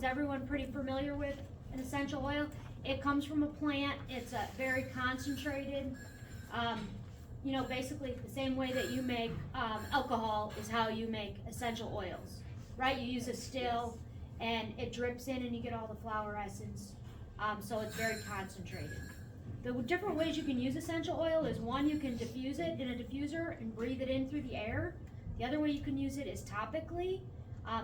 Is everyone pretty familiar with an essential oil? It comes from a plant. It's a very concentrated, you know, basically the same way that you make alcohol is how you make essential oils, right? You use a still and it drips in and you get all the flower essence. So it's very concentrated. The different ways you can use essential oil is one, you can diffuse it in a diffuser and breathe it in through the air. The other way you can use it is topically.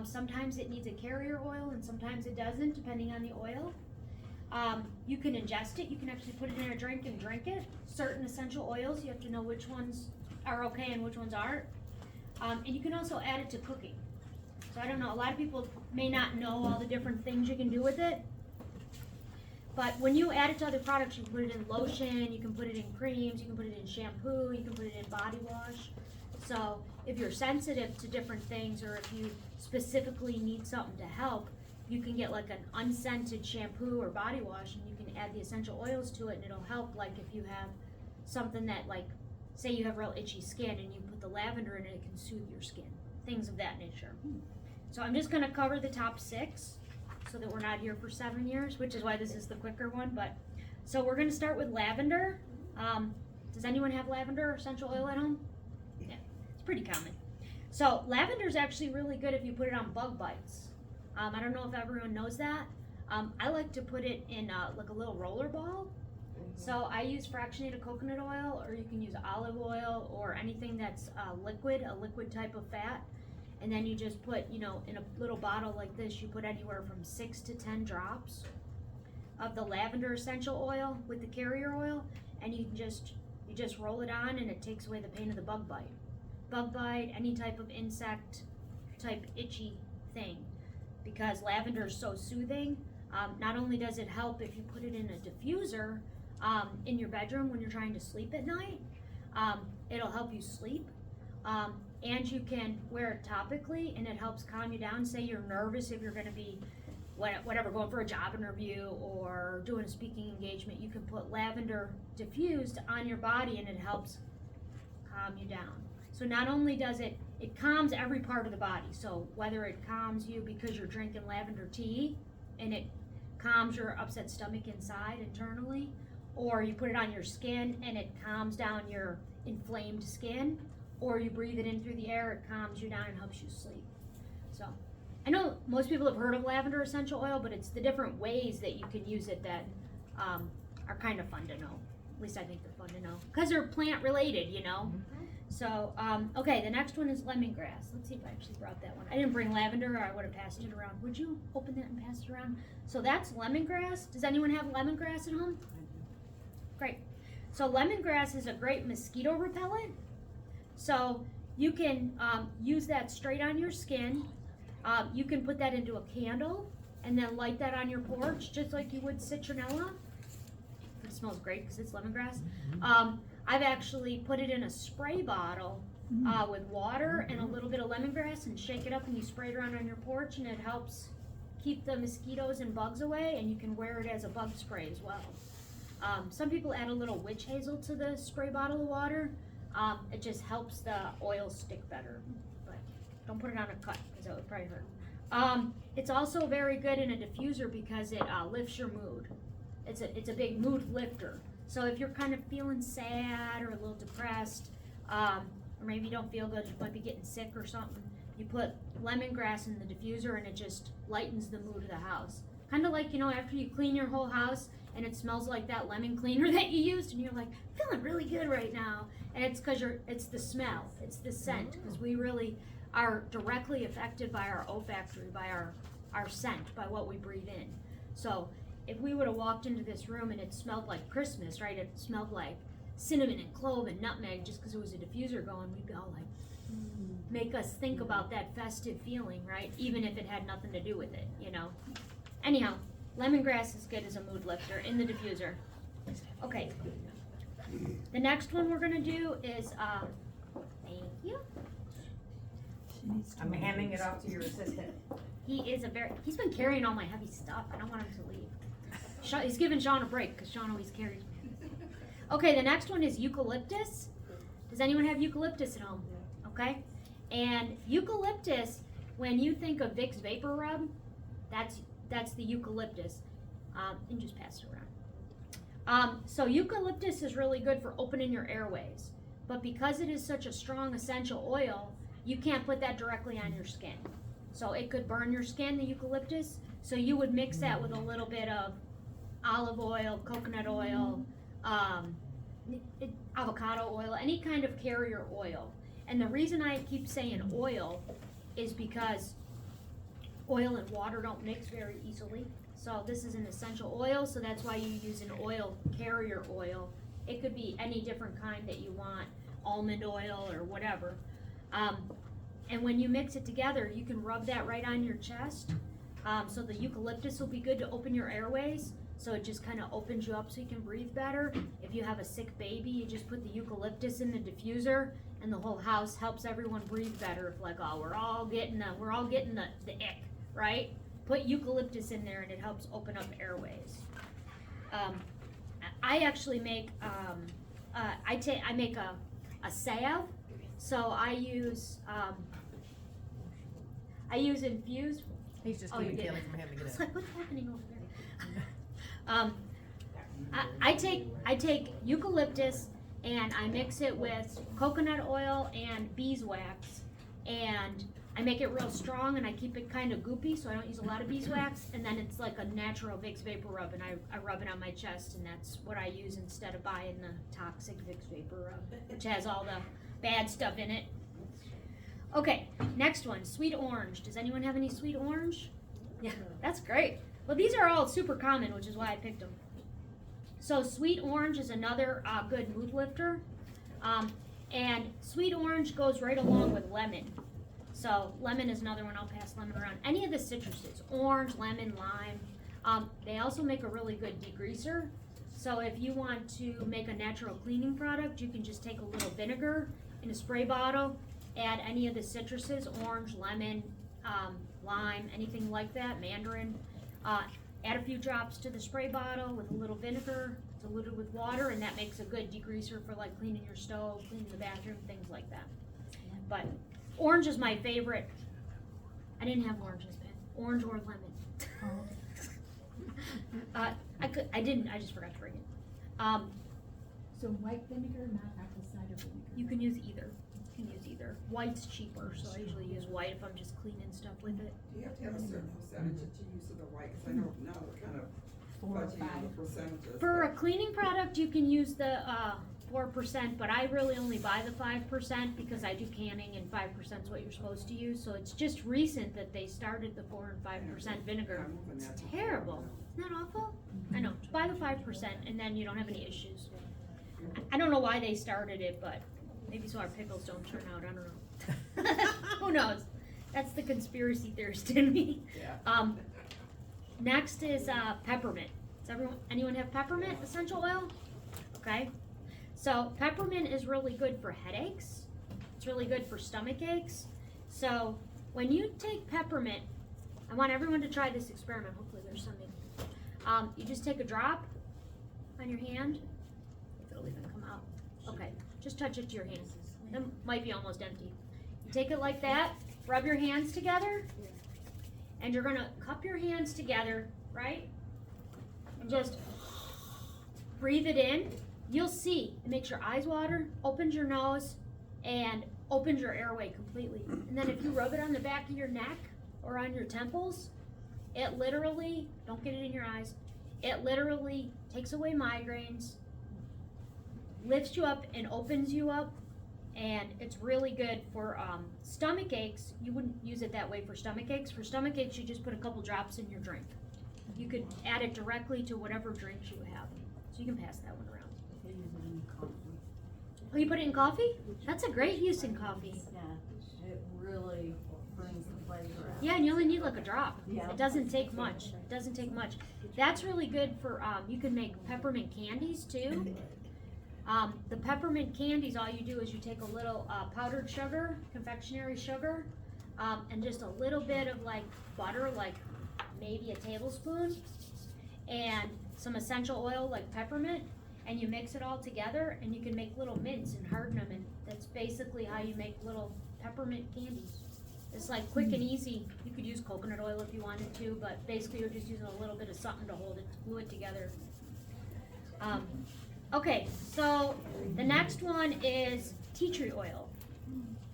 Sometimes it needs a carrier oil and sometimes it doesn't, depending on the oil. You can ingest it. You can actually put it in a drink and drink it. Certain essential oils, you have to know which ones are okay and which ones aren't. And you can also add it to cooking. So I don't know, a lot of people may not know all the different things you can do with it. But when you add it to other products, you can put it in lotion, you can put it in creams, you can put it in shampoo, you can put it in body wash. So if you're sensitive to different things or if you specifically need something to help, you can get like an unscented shampoo or body wash and you can add the essential oils to it and it'll help, like if you have something that, like, say you have real itchy skin and you put the lavender in it, it can soothe your skin, things of that nature. So I'm just gonna cover the top 6 so that we're not here for 7 years, which is why this is the quicker one. But so we're gonna start with lavender. Does anyone have lavender or essential oil at home? Yeah, it's pretty common. So lavender is actually really good if you put it on bug bites. I don't know if everyone knows that. I like to put it in like a little roller ball. So I use fractionated coconut oil, or you can use olive oil or anything that's liquid, a liquid type of fat. And then you just put, you know, in a little bottle like this, you put anywhere from 6 to 10 drops of the lavender essential oil with the carrier oil, and you just roll it on, and it takes away the pain of the bug bite. Bug bite, any type of insect type itchy thing, because lavender is so soothing. Not only does it help if you put it in a diffuser in your bedroom when you're trying to sleep at night, it'll help you sleep. And you can wear it topically and it helps calm you down. Say you're nervous if you're going to be whatever, going for a job interview or doing a speaking engagement, you can put lavender diffused on your body and it helps calm you down. So not only does it calms every part of the body. So whether it calms you because you're drinking lavender tea and it calms your upset stomach inside internally, or you put it on your skin and it calms down your inflamed skin, or you breathe it in through the air, it calms you down and helps you sleep. So I know most people have heard of lavender essential oil, but it's the different ways that you can use it that are kind of fun to know. At least I think they're fun to know because they're plant related, you know. So okay, the next one is lemongrass. Let's see if I actually brought that one. I didn't bring lavender, or I would have passed it around. Would you open that and pass it around? So that's lemongrass. Does anyone have lemongrass at home? Great. So lemongrass is a great mosquito repellent. So you can use that straight on your skin. You can put that into a candle and then light that on your porch just like you would citronella. It smells great because it's lemongrass. I've actually put it in a spray bottle with water and a little bit of lemongrass and shake it up and you spray it around on your porch and it helps keep the mosquitoes and bugs away, and you can wear it as a bug spray as well. Some people add a little witch hazel to the spray bottle of water. It just helps the oil stick better, but don't put it on a cut because that would probably hurt. It's also very good in a diffuser because it lifts your mood. It's a big mood lifter. So if you're kind of feeling sad or a little depressed, or maybe you don't feel good, you might be getting sick or something, you put lemongrass in the diffuser and it just lightens the mood of the house. Kind of like, you know, after you clean your whole house and it smells like that lemon cleaner that you used and you're like, feeling really good right now. And it's because it's the smell, it's the scent, because we really are directly affected by our olfactory, by our scent, by what we breathe in. So if we would have walked into this room and it smelled like Christmas, right? It smelled like cinnamon and clove and nutmeg just because it was a diffuser going, we'd be all like, make us think about that festive feeling, right? Even if it had nothing to do with it, you know? Anyhow, lemongrass is good as a mood lifter in the diffuser. Okay. The next one we're gonna do is, thank you. I'm handing it off to your assistant. He's been carrying all my heavy stuff. I don't want him to leave. He's giving Sean a break because Sean always carries me. Okay, the next one is eucalyptus. Does anyone have eucalyptus at home? Okay. And eucalyptus, when you think of Vicks Vapor Rub, that's that's the eucalyptus, and just pass it around. So eucalyptus is really good for opening your airways, but because it is such a strong essential oil, you can't put that directly on your skin. So it could burn your skin, the eucalyptus, so you would mix that with a little bit of olive oil, coconut oil, avocado oil, any kind of carrier oil. And the reason I keep saying oil is because oil and water don't mix very easily. So this is an essential oil, so that's why you use an oil carrier oil. It could be any different kind that you want, almond oil or whatever. And when you mix it together, you can rub that right on your chest. So the eucalyptus will be good to open your airways. So it just kind of opens you up so you can breathe better. If you have a sick baby, you just put the eucalyptus in the diffuser, and the whole house helps everyone breathe better. If like, oh, we're all getting the ick, right? Put eucalyptus in there, and it helps open up airways. I actually make I make a salve. So I use infused. He's just Oh, you keeping did. Kelly from having to It's get up. like, what's happening over there? I take eucalyptus and I mix it with coconut oil and beeswax, and I make it real strong and I keep it kind of goopy, so I don't use a lot of beeswax, and then it's like a natural Vicks Vapor Rub, and I rub it on my chest, and that's what I use instead of buying the toxic Vicks Vapor Rub, which has all the bad stuff in it. Okay, next one, sweet orange. Does anyone have any sweet orange? Yeah, that's great. Well, these are all super common, which is why I picked them. So sweet orange is another good mood lifter. And sweet orange goes right along with lemon. So lemon is another one. I'll pass lemon around. Any of the citruses, orange, lemon, lime. They also make a really good degreaser. So if you want to make a natural cleaning product, you can just take a little vinegar in a spray bottle, add any of the citruses, orange, lemon, lime, anything like that, mandarin. Add a few drops to the spray bottle with a little vinegar, diluted with water, and that makes a good degreaser for like cleaning your stove, cleaning the bathroom, things like that. But orange is my favorite. I didn't have oranges, Ben. Orange or lemon. I didn't, I just forgot to bring it. So white vinegar, not apple cider vinegar? You can use either. You can use either. White's cheaper, so I usually use white if I'm just cleaning stuff with it. Do you have to have a certain percentage that you use of the white? Cause I know now we're kind of 4 or budgeting on 5. the percentages. For a but- cleaning product, you can use the 4%, but I really only buy the 5% because I do canning, and 5% is what you're supposed to use. So it's just recent that they started the 4 and 5% vinegar. I'm moving It's that. terrible. Isn't that awful? I know. Buy the 5%, and then you don't have any issues. I don't know why they started it, but maybe so our pickles don't turn out. I don't know. Who knows? That's the conspiracy theorist in me. Yeah. Next is peppermint. Does anyone have peppermint essential oil? Okay. So peppermint is really good for headaches. It's really good for stomach aches. So when you take peppermint, I want everyone to try this experiment. Hopefully there's something. You just take a drop on your hand. If it'll even come out. Okay. Just touch it to your hand. It might be almost empty. You take it like that. Rub your hands together. And you're gonna cup your hands together, right? And just breathe it in. You'll see it makes your eyes water, opens your nose, and opens your airway completely. And then if you rub it on the back of your neck or on your temples, it literally, don't get it in your eyes, it literally takes away migraines, lifts you up and opens you up, and it's really good for stomach aches. You wouldn't use it that way for stomach aches. For stomach aches, you just put a couple drops in your drink. You could add it directly to whatever drinks you have. So you can pass that one around. Oh, you put it in coffee? That's a great use in coffee. Yeah, it really brings the flavor out. Yeah, and you only need like a drop. Yeah. It doesn't take much. It doesn't take much. That's really good for, you can make peppermint candies too. The peppermint candies, all you do is you take a little powdered sugar, confectionery sugar, and just a little bit of like butter, like maybe a tablespoon, and some essential oil like peppermint, and you mix it all together, and you can make little mints and harden them, and that's basically how you make little peppermint candies. It's like quick and easy. You could use coconut oil if you wanted to, but basically you're just using a little bit of something to hold it, glue it together. Okay, so the next one is tea tree oil.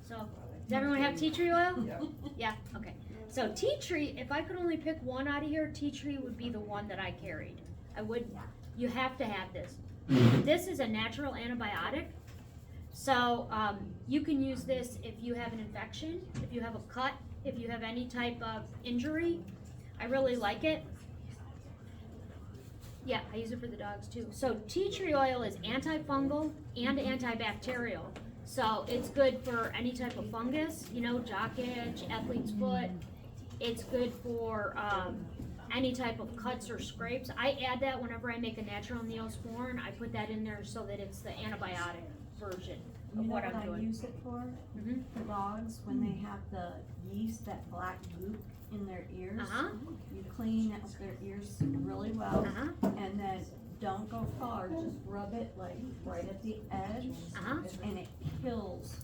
So, does everyone have tea tree oil? Yeah. Yeah, okay. So tea tree, if I could only pick one out of here, tea tree would be the one that I carried. You have to have this. This is a natural antibiotic. So, you can use this if you have an infection, if you have a cut, if you have any type of injury. I really like it. Yeah, I use it for the dogs too. So tea tree oil is antifungal and antibacterial. So it's good for any type of fungus, you know, jock itch, athlete's foot. It's good for any type of cuts or scrapes. I add that whenever I make a natural Neosporin. I put that in there so that it's the antibiotic version You of know what what I'm I doing. use it for? Mhm. For dogs, when they have the yeast, that black goop in their ears. Uh-huh, You clean out their ears really well, uh-huh, and then don't go far, just rub it like right at the edge, uh-huh. and it kills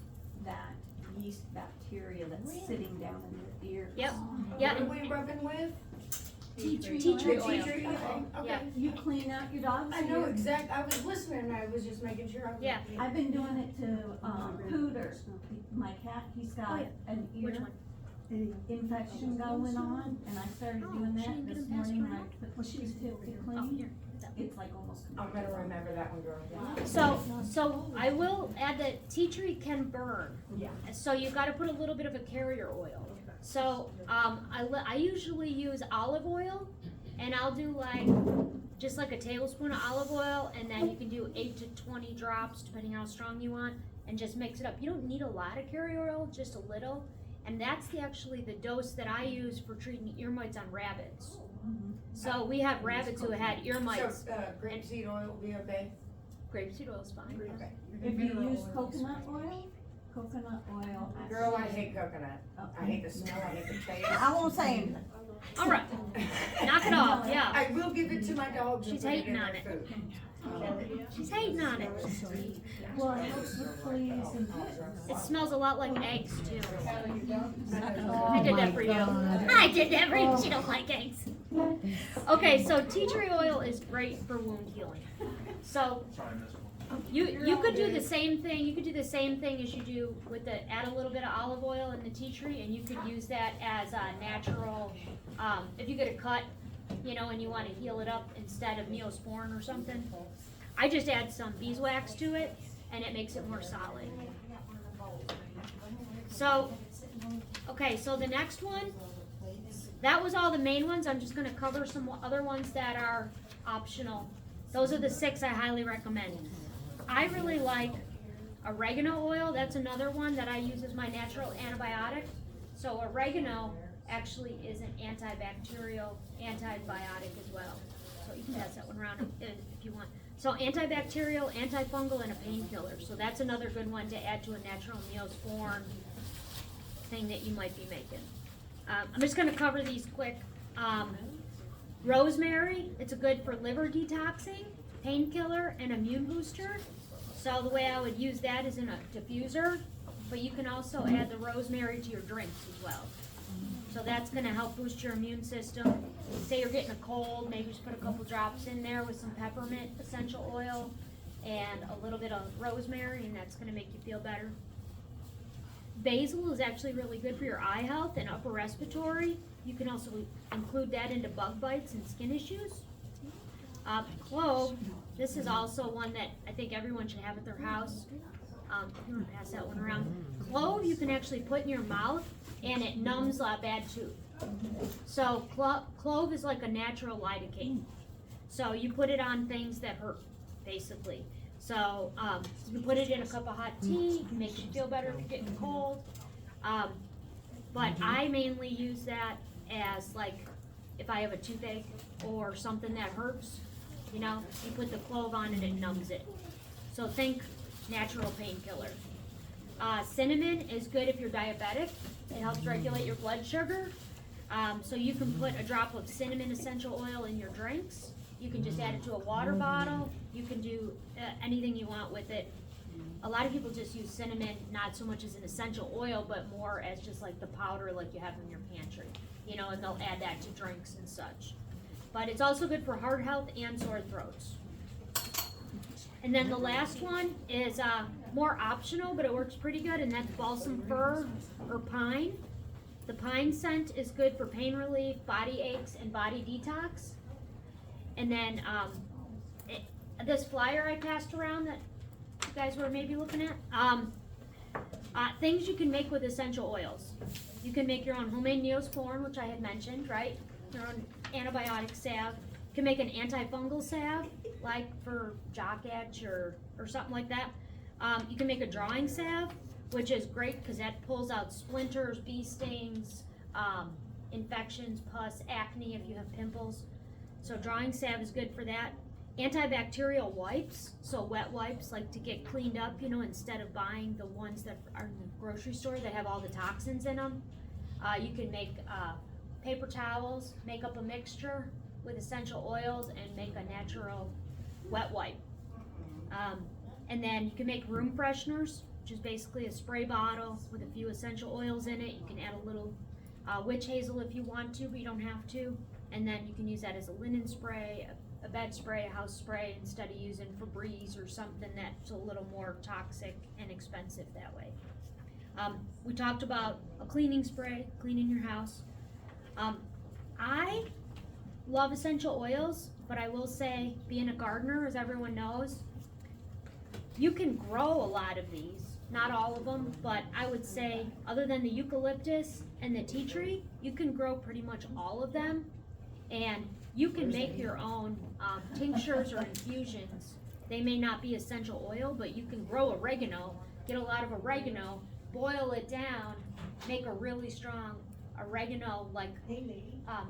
that yeast bacteria that's sitting down in their ears. Yep. Yeah, What and are we rubbing with? tea tree The oil. tea tree oil? Yeah. Okay. You clean out your dog's I know ears. exact, I was listening, I was just making sure I was. Yeah. I've been doing it to, Pooter, my cat, he's Oh, got yeah. an Which ear one? infection going on, and I started Oh, doing she that didn't get this him passed morning, and I around? put the Q-tip to Oh, clean, here. it's like almost. I'm gonna remember that one, girl. Yeah. So I will add that tea tree can burn. Yeah. So you gotta put a little bit of a carrier oil. So, I usually use olive oil, and I'll do like, just like a tablespoon of olive oil, and then you can do 8 to 20 drops, depending how strong you want, and just mix it up. You don't need a lot of carrier oil, just a little, and that's actually the dose that I use for treating ear mites on rabbits. So we have rabbits who had ear mites. So, grapeseed oil will be okay? Grapeseed oil's fine. Okay. If you use coconut oil actually. Girl, I hate coconut. I hate the smell, I hate the taste. I won't say anything. All right, knock it off, yeah. I will give it to my dogs and She's put it hating in on their it. food. She's hating on it. Well, it helps with fleas and ticks. It smells a lot like eggs too. Oh I did that my for you. God. I did that for you. She don't like eggs. Okay, so tea tree oil is great for wound healing. So you could do the same thing. You could do the same thing as you do with the add a little bit of olive oil in the tea tree, and you could use that as a natural. If you get a cut, you know, and you want to heal it up instead of Neosporin or something. I just add some beeswax to it, and it makes it more solid. So, okay, so the next one, that was all the main ones. I'm just gonna cover some other ones that are optional. Those are the 6 I highly recommend. I really like oregano oil. That's another one that I use as my natural antibiotic. So oregano actually is an antibacterial, antibiotic as well. So you can pass that one around if you want. So antibacterial, antifungal, and a painkiller. So that's another good one to add to a natural Neosporin thing that you might be making. I'm just gonna cover these quick. Rosemary, it's a good for liver detoxing, painkiller, and immune booster. So the way I would use that is in a diffuser, but you can also add the rosemary to your drinks as well. So that's gonna help boost your immune system. Say you're getting a cold, maybe just put a couple drops in there with some peppermint essential oil and a little bit of rosemary, and that's gonna make you feel better. Basil is actually really good for your eye health and upper respiratory. You can also include that into bug bites and skin issues. Clove, this is also one that I think everyone should have at their house. If you want to pass that one around. Clove you can actually put in your mouth and it numbs a bad tooth. So clove is like a natural lidocaine. So you put it on things that hurt, basically. So you put it in a cup of hot tea, makes you feel better if you're getting a cold. But I mainly use that as like if I have a toothache or something that hurts, you know, you put the clove on and it numbs it. So think natural painkiller. Cinnamon is good if you're diabetic. It helps regulate your blood sugar. So you can put a drop of cinnamon essential oil in your drinks. You can just add it to a water bottle. You can do anything you want with it. a lot of people just use cinnamon, not so much as an essential oil, but more as just like the powder like you have in your pantry, you know, and they'll add that to drinks and such. But it's also good for heart health and sore throats. And then the last one is more optional, but it works pretty good, and that's balsam fir or pine. The pine scent is good for pain relief, body aches, and body detox. And then this flyer I passed around that you guys were maybe looking at, things you can make with essential oils. You can make your own homemade Neosporin, which I had mentioned, right? Your own antibiotic salve. You can make an antifungal salve, like for jock itch or something like that. You can make a drawing salve, which is great because that pulls out splinters, bee stings, infections, pus, acne if you have pimples. So drawing salve is good for that. Antibacterial wipes, so wet wipes, like to get cleaned up, you know, instead of buying the ones that are in the grocery store that have all the toxins in them. You can make paper towels, make up a mixture with essential oils, and make a natural wet wipe. And then you can make room fresheners, which is basically a spray bottle with a few essential oils in it. You can add a little witch hazel if you want to, but you don't have to. And then you can use that as a linen spray, a bed spray, a house spray, instead of using Febreze or something that's a little more toxic and expensive that way. We talked about a cleaning spray, cleaning your house. I love essential oils, but I will say, being a gardener, as everyone knows, you can grow a lot of these. Not all of them, but I would say, other than the eucalyptus and the tea tree, you can grow pretty much all of them. And you can make your own tinctures or infusions. They may not be essential oil, but you can grow oregano, get a lot of oregano, boil it down, make a really strong oregano like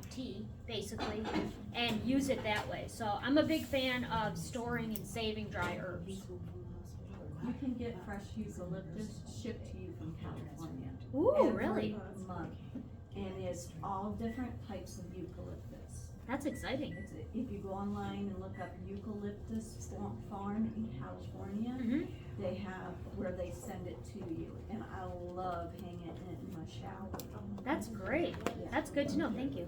tea, basically, and use it that way. So I'm a big fan of storing and saving dry herbs. You can get fresh eucalyptus shipped to you from California. Ooh, really? Every month. And it's all different types of eucalyptus. That's exciting. If you go online and look up eucalyptus farm in California, Mm-hmm. they have where they send it to you, and I love hanging it in my shower. That's great. That's good to know. Thank you.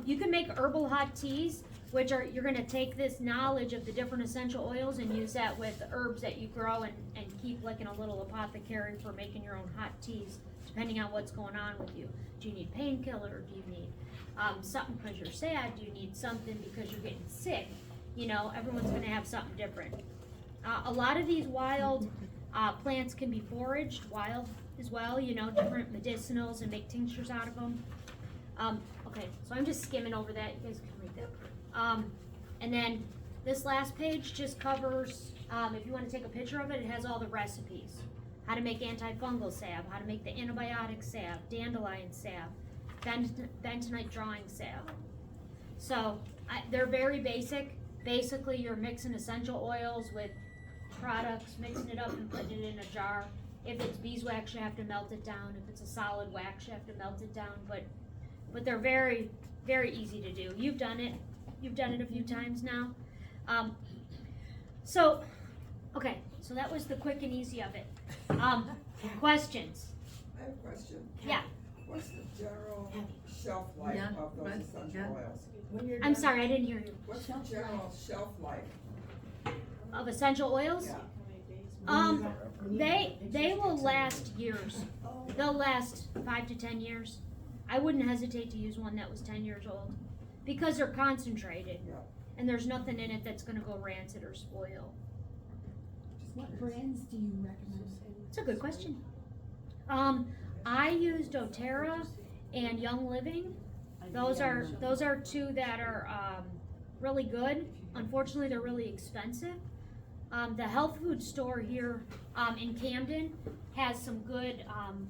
You can make herbal hot teas, which are, you're going to take this knowledge of the different essential oils and use that with herbs that you grow and keep like in a little apothecary for making your own hot teas, depending on what's going on with you. Do you need painkiller? Do you need something because you're sad? Do you need something because you're getting sick? You know, everyone's going to have something different. A lot of these wild plants can be foraged wild as well, you know, different medicinals, and make tinctures out of them. Okay, so I'm just skimming over that. You guys can read that. And then this last page just covers, if you want to take a picture of it, it has all the recipes. How to make antifungal salve, how to make the antibiotic salve, dandelion salve, bentonite drawing salve. So they're very basic. Basically, you're mixing essential oils with products, mixing it up and putting it in a jar. If it's beeswax, you have to melt it down. If it's a solid wax, you have to melt it down. But they're very, very easy to do. You've done it. You've done it a few times now. Okay, so that was the quick and easy of it. Questions? I have a question. Yeah. What's the general shelf life of those essential oils? I'm sorry, I didn't hear you. What's the general shelf life? Of essential oils? Yeah. They will last years. They'll last 5 to 10 years. I wouldn't hesitate to use one that was 10 years old because they're concentrated, Yeah. and there's nothing in it that's going to go rancid or spoil. What brands do you recommend? It's a good question. I use doTERRA and Young Living. Those are two that are really good. Unfortunately, they're really expensive. The health food store here in Camden has some good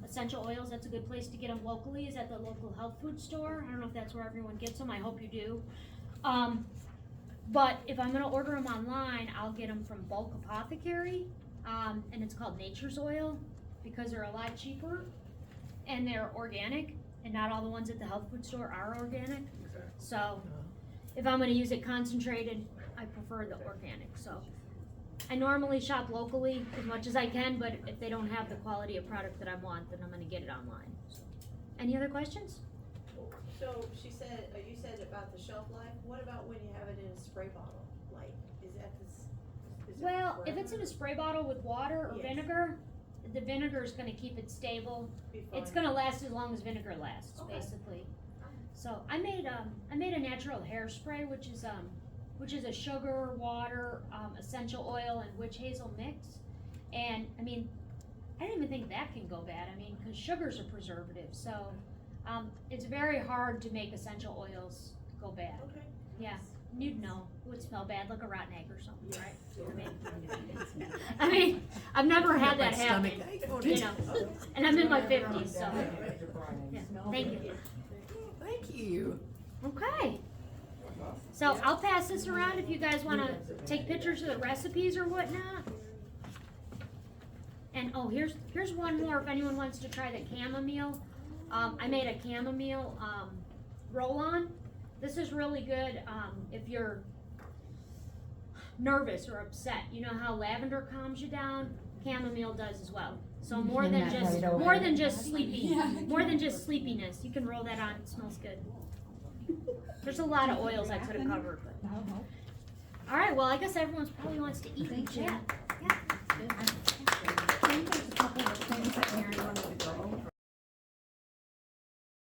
essential oils. That's a good place to get them locally, is at the local health food store. I don't know if that's where everyone gets them. I hope you do. But if I'm going to order them online, I'll get them from Bulk Apothecary, and it's called Nature's Oil because they're a lot cheaper and they're organic, and not all the ones at the health food store are organic. So if I'm going to use it concentrated, I prefer the organic. So I normally shop locally as much as I can, but if they don't have the quality of product that I want, then I'm gonna get it online. Any other questions? So she said, you said about the shelf life, what about when you have it in a spray bottle? Like, is that is it Well, if it's in forever? a spray bottle with water or Yes. vinegar, the vinegar is gonna keep it stable. Be It's fine. gonna last as long as vinegar lasts, Okay. basically. So I made a natural hairspray, which is a sugar, water, essential oil, and witch hazel mix. And I mean, I don't even think that can go bad. I mean, because sugar's a preservative, so it's very hard to make essential oils go bad. Okay. Yeah, you'd know. It would smell bad like a rotten egg or something, right? I mean, I've never had that happen, you know, and I'm in my 50s, so. Yeah, thank you. Thank you. Okay. So I'll pass this around if you guys wanna take pictures of the recipes or whatnot. And, oh, here's one more if anyone wants to try the chamomile. I made a chamomile, roll-on. This is really good, if you're nervous or upset. You know how lavender calms you down? Chamomile does as well. So more than just sleepiness. You can roll that on, it smells good. There's a lot of oils I could have covered, but. That'll help. All right, well, I guess everyone's probably wants to eat and Thank you. chat.